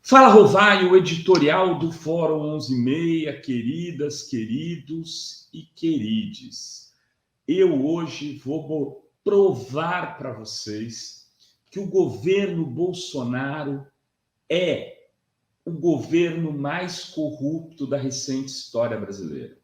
Fala, Rovai, o editorial do Fórum 11:30, queridas, queridos e querides. Eu hoje vou provar para vocês que o governo Bolsonaro é o governo mais corrupto da recente história brasileira.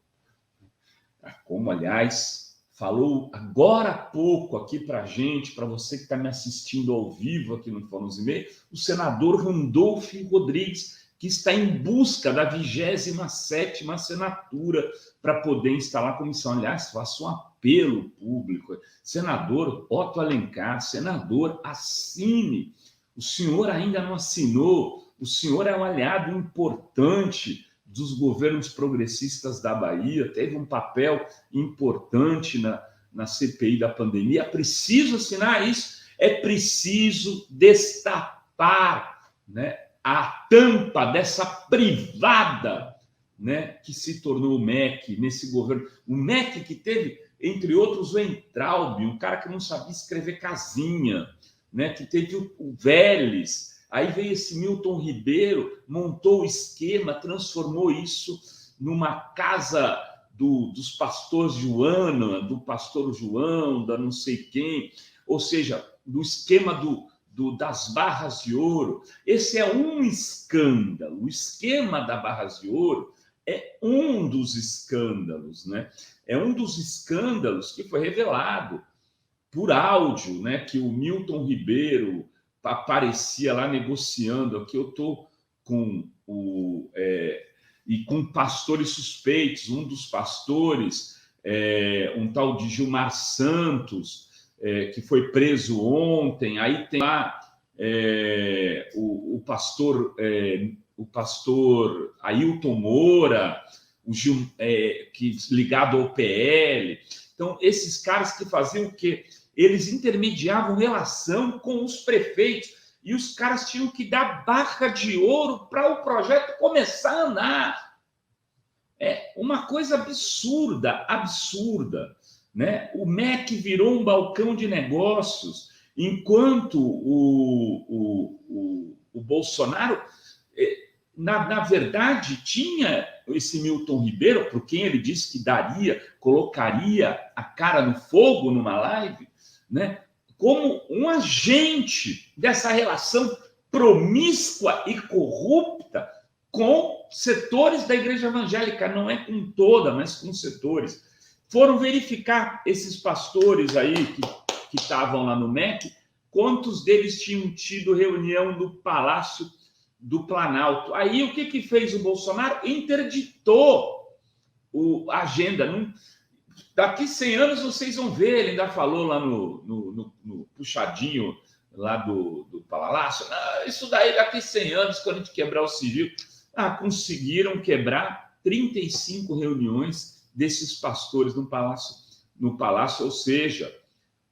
Como, aliás, falou agora há pouco aqui para a gente, para você que está me assistindo ao vivo aqui no Fórum 11:30, o senador Randolfo Rodrigues, que está em busca da 27ª assinatura para poder instalar a comissão. Aliás, faço um apelo público. Senador Otto Alencar, senador, assine. O senhor ainda não assinou. O senhor é um aliado importante dos governos progressistas da Bahia, teve um papel importante na CPI da pandemia. É preciso assinar isso, é preciso destapar, né, a tampa dessa privada, né, que se tornou o MEC nesse governo. O MEC que teve, entre outros, o Entraub, um cara que não sabia escrever casinha, né, que teve o Vélez. Aí veio esse Milton Ribeiro, montou o esquema, transformou isso numa casa dos pastores Joana, do pastor João, da não sei quem, ou seja, do esquema das barras de ouro. Esse é um escândalo. O esquema da barras de ouro é um dos escândalos, né? É um dos escândalos que foi revelado por áudio, né? Que o Milton Ribeiro aparecia lá negociando. Aqui eu estou com e com pastores suspeitos. Um dos pastores, um tal de Gilmar Santos, que foi preso ontem. Aí tem lá o pastor Ailton Moura, que ligado ao PL. Então, esses caras que faziam o quê? Eles intermediavam relação com os prefeitos e os caras tinham que dar barra de ouro para o projeto começar a andar. É uma coisa absurda, absurda, né? O MEC virou um balcão de negócios, enquanto o Bolsonaro, na verdade, tinha esse Milton Ribeiro, por quem ele disse que colocaria a cara no fogo numa live, né, como um agente dessa relação promíscua e corrupta com setores da igreja evangélica, não é com toda, mas com setores. Foram verificar esses pastores aí que estavam lá no MEC, quantos deles tinham tido reunião no Palácio do Planalto. Aí o que fez o Bolsonaro? Interditou a agenda. Daqui 100 anos vocês vão ver, ele ainda falou lá no puxadinho lá do Palácio. Isso daí daqui 100 anos, quando a gente quebrar o sigilo. Conseguiram quebrar 35 reuniões desses pastores no Palácio, ou seja,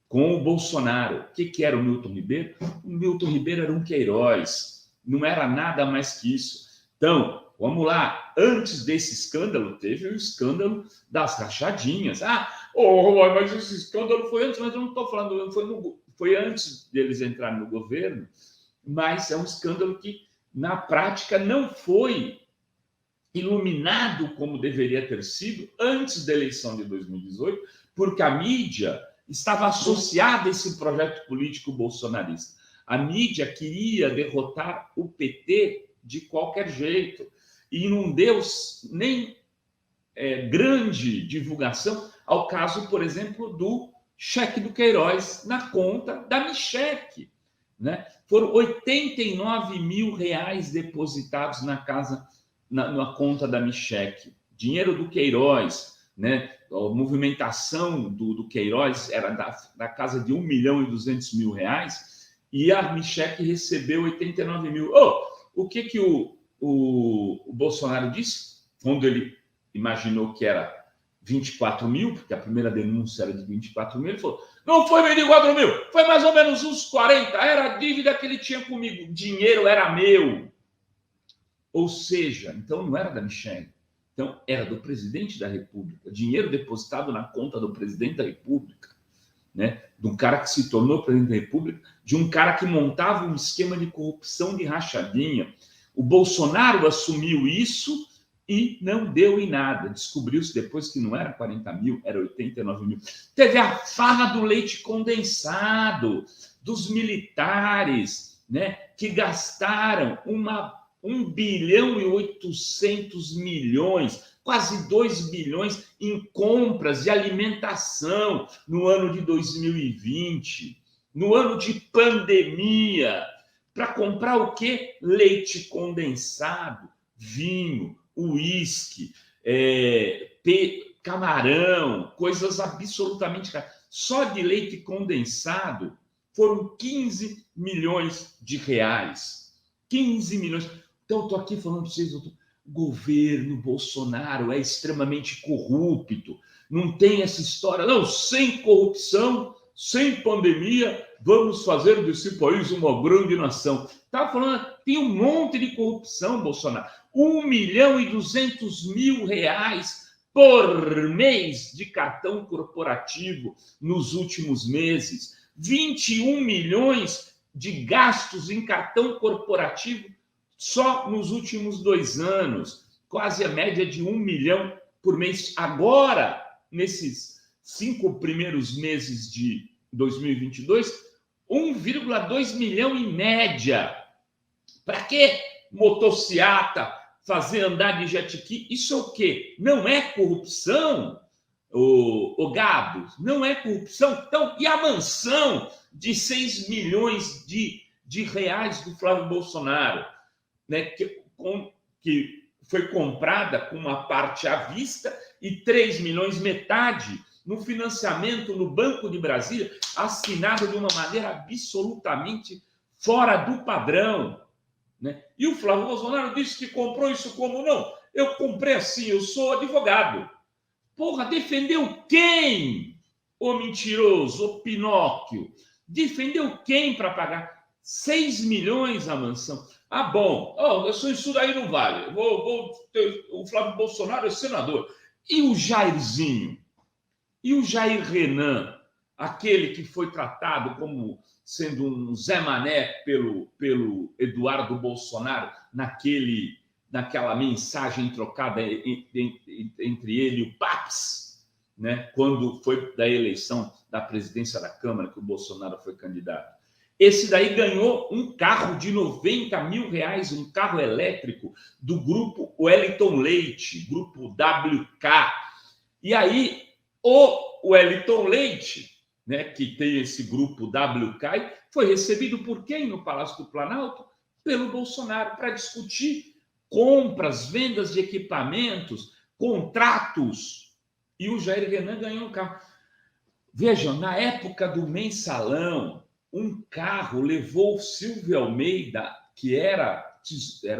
com o Bolsonaro. O que era o Milton Ribeiro? O Milton Ribeiro era um Queiroz, não era nada mais que isso. Então, vamos lá, antes desse escândalo, teve o escândalo das rachadinhas. Mas esse escândalo foi antes, mas eu não estou falando, foi antes deles entrarem no governo, mas é um escândalo que, na prática, não foi iluminado como deveria ter sido antes da eleição de 2018, porque a mídia estava associada a esse projeto político bolsonarista. A mídia queria derrotar o PT de qualquer jeito e não deu nem grande divulgação ao caso, por exemplo, do cheque do Queiroz na conta da Micheque, né? Foram 89 mil reais depositados na conta da Micheque, dinheiro do Queiroz, né? A movimentação do Queiroz era da casa de 1.200.000 reais e a Micheque recebeu 89 mil. O que o Bolsonaro disse quando ele imaginou que era 24 mil, porque a primeira denúncia era de 24 mil, ele falou, não foi 24 mil, foi mais ou menos uns 40, era a dívida que ele tinha comigo, dinheiro era meu. Ou seja, então não era da Michelle, então era do presidente da República, dinheiro depositado na conta do presidente da República, né? De um cara que se tornou presidente da República, de um cara que montava um esquema de corrupção de rachadinha. O Bolsonaro assumiu isso e não deu em nada. Descobriu-se depois que não era 40 mil, era 89 mil. Teve a farra do leite condensado, dos militares, né, que gastaram 1 bilhão e 800 milhões, quase 2 bilhões em compras de alimentação no ano de 2020, no ano de pandemia, para comprar o quê? Leite condensado, vinho, uísque, camarão, coisas absolutamente caras. Só de leite condensado foram 15 milhões de reais. 15 milhões. Então, eu estou aqui falando para vocês, doutor, o governo Bolsonaro é extremamente corrupto. Não tem essa história, não, sem corrupção, sem pandemia, vamos fazer desse país uma grande nação. Estava falando, tem um monte de corrupção, Bolsonaro. 1 milhão e 200 mil reais por mês de cartão corporativo nos últimos meses. 21 milhões de gastos em cartão corporativo só nos últimos 2 anos. Quase a média de 1 milhão por mês. Agora, nesses 5 primeiros meses de 2022, 1,2 milhão em média. Para quê? Motociata, fazer andar de jet ski, isso é o quê? Não é corrupção, o Gabo? Não é corrupção? Então, e a mansão de 6 milhões de reais do Flávio Bolsonaro, né, que foi comprada com uma parte à vista e 3 milhões, metade, no financiamento no Banco de Brasília, assinado de uma maneira absolutamente fora do padrão, né? E o Flávio Bolsonaro disse que comprou isso como não. Eu comprei assim, eu sou advogado. Porra, defendeu quem? O mentiroso, o Pinóquio. Defendeu quem para pagar 6 milhões a mansão? Ah, bom, isso daí não vale. O Flávio Bolsonaro é senador. E o Jairzinho? E o Jair Renan? Aquele que foi tratado como sendo um Zé Mané pelo Eduardo Bolsonaro naquela mensagem trocada entre ele e o Paps, né? Quando foi da eleição da presidência da Câmara, que o Bolsonaro foi candidato. Esse daí ganhou um carro de 90 mil reais, um carro elétrico do grupo Wellington Leite, grupo WK. E aí, o Wellington Leite, né, que tem esse grupo WK, foi recebido por quem no Palácio do Planalto? Pelo Bolsonaro, para discutir compras, vendas de equipamentos, contratos. E o Jair Renan ganhou um carro. Vejam, na época do mensalão, um carro levou o Silvio Almeida, que era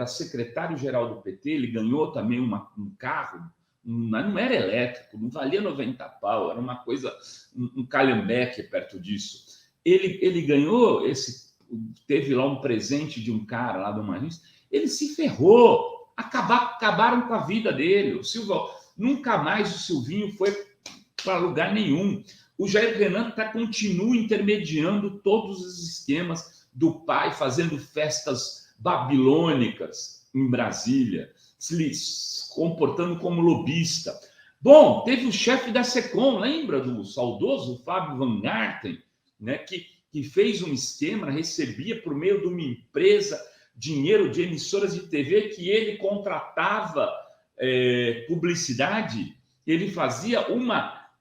secretário-geral do PT, ele ganhou também um carro, não era elétrico, não valia 90 pau, era uma coisa, um calhambeque perto disso. Ele ganhou teve lá um presente de um cara lá do Marins, ele se ferrou, acabaram com a vida dele. Nunca mais o Silvinho foi para lugar nenhum. O Jair Renan continua intermediando todos os esquemas do pai, fazendo festas babilônicas em Brasília, se comportando como lobista. Bom, teve o chefe da SECOM, lembra do saudoso Fábio Van Garten, né, que fez um esquema, recebia por meio de uma empresa dinheiro de emissoras de TV que ele contratava publicidade, ele fazia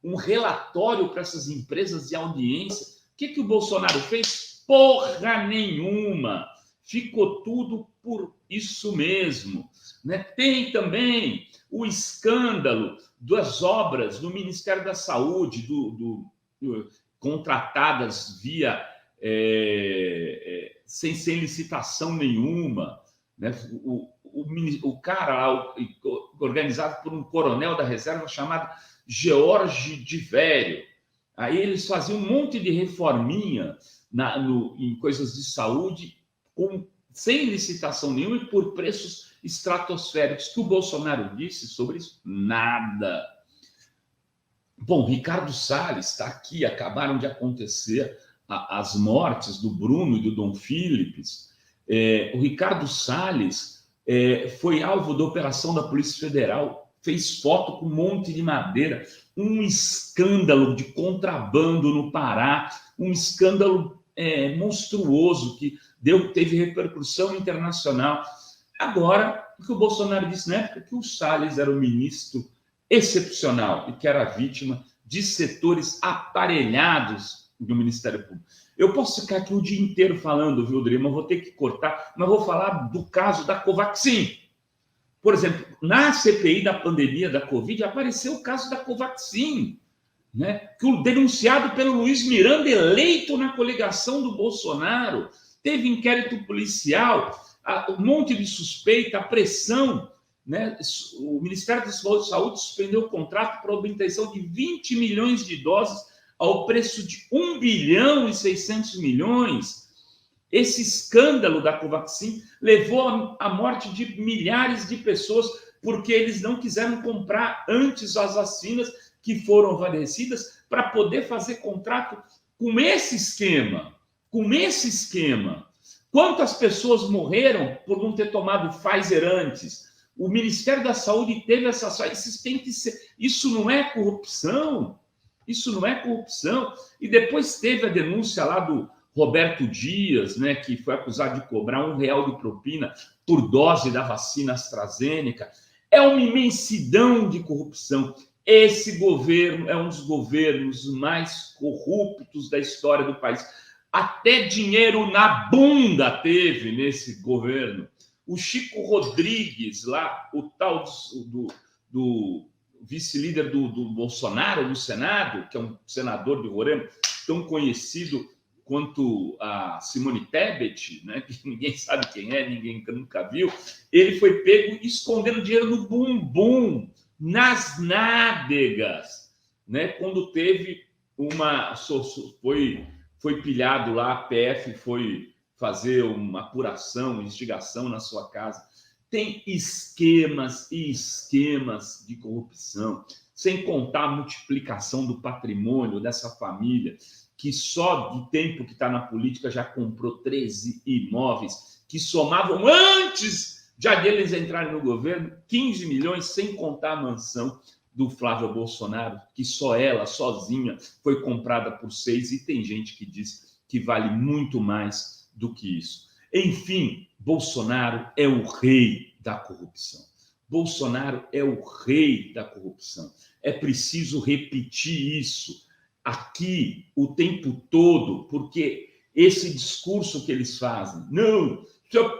um relatório para essas empresas de audiência. O que o Bolsonaro fez? Porra nenhuma. Ficou tudo por isso mesmo, né? Tem também o escândalo das obras do Ministério da Saúde, contratadas via sem licitação nenhuma, né? O cara lá, organizado por um coronel da reserva chamado George de Vério. Aí eles faziam um monte de reforminha em coisas de saúde sem licitação nenhuma e por preços estratosféricos. O que o Bolsonaro disse sobre isso? Nada. Bom, Ricardo Salles está aqui, acabaram de acontecer as mortes do Bruno e do Dom Philips. O Ricardo Salles foi alvo da operação da Polícia Federal, fez foto com um monte de madeira, um escândalo de contrabando no Pará, um escândalo monstruoso que teve repercussão internacional. Agora, o que o Bolsonaro disse na época, que o Salles era um ministro excepcional e que era vítima de setores aparelhados do Ministério Público. Eu posso ficar aqui o dia inteiro falando, viu, Drima? Vou ter que cortar, mas vou falar do caso da Covaxin. Por exemplo, na CPI da pandemia da Covid, apareceu o caso da Covaxin, né? Denunciado pelo Luiz Miranda, eleito na coligação do Bolsonaro. Teve inquérito policial, um monte de suspeita, a pressão, né? O Ministério da Saúde suspendeu o contrato para a obtenção de 20 milhões de doses ao preço de 1 bilhão e 600 milhões. Esse escândalo da Covaxin levou à morte de milhares de pessoas porque eles não quiseram comprar antes as vacinas que foram fornecidas para poder fazer contrato com esse esquema. Quantas pessoas morreram por não ter tomado Pfizer antes? O Ministério da Saúde teve essa... Isso não é corrupção? Isso não é corrupção? E depois teve a denúncia lá do Roberto Dias, né, que foi acusado de cobrar R$1 de propina por dose da vacina AstraZeneca. É uma imensidão de corrupção. Esse governo é um dos governos mais corruptos da história do país. Até dinheiro na bunda teve nesse governo. O Chico Rodrigues, lá, o tal do vice-líder do Bolsonaro no Senado, que é um senador de Roraima, tão conhecido quanto a Simone Tebet, né, que ninguém sabe quem é, ninguém nunca viu, ele foi pego escondendo dinheiro no bumbum, nas nádegas, né, quando teve foi pilhado lá, a PF foi fazer uma apuração, uma investigação na sua casa. Tem esquemas e esquemas de corrupção, sem contar a multiplicação do patrimônio dessa família, que só de tempo que está na política já comprou 13 imóveis, que somavam antes de eles entrarem no governo 15 milhões, sem contar a mansão do Flávio Bolsonaro, que só ela, sozinha, foi comprada por 6, e tem gente que diz que vale muito mais do que isso. Enfim, Bolsonaro é o rei da corrupção. Bolsonaro é o rei da corrupção. É preciso repetir isso aqui o tempo todo, porque esse discurso que eles fazem, não,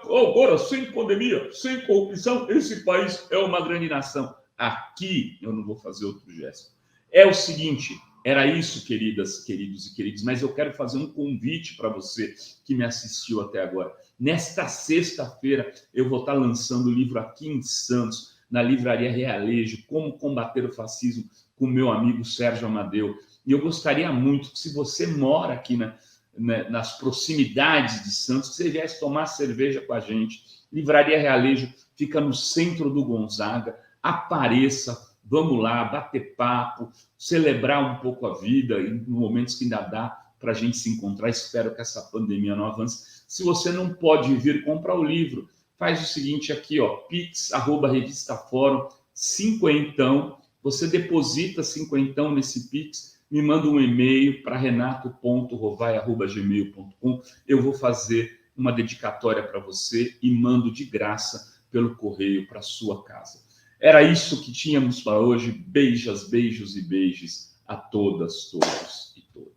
agora sem pandemia, sem corrupção, esse país é uma grande nação. Aqui eu não vou fazer outro gesto. É o seguinte, era isso, queridos e queridos, mas eu quero fazer um convite para você que me assistiu até agora. Nesta sexta-feira, eu vou estar lançando o livro aqui em Santos, na Livraria Realejo, Como Combater o Fascismo, com o meu amigo Sérgio Amadeu. E eu gostaria muito que, se você mora aqui nas proximidades de Santos, que você viesse tomar cerveja com a gente. Livraria Realejo fica no centro do Gonzaga. Apareça, vamos lá, bater papo, celebrar um pouco a vida, em momentos que ainda dá para a gente se encontrar. Espero que essa pandemia não avance. Se você não pode vir comprar o livro, faz o seguinte aqui, ó, pix@revistaforum, cinquentão, você deposita cinquentão nesse pix, me manda um e-mail para renato.rovai@gmail.com, eu vou fazer uma dedicatória para você e mando de graça pelo correio para sua casa. Era isso que tínhamos para hoje. Beijos, beijos e beijos a todas, todos e todas.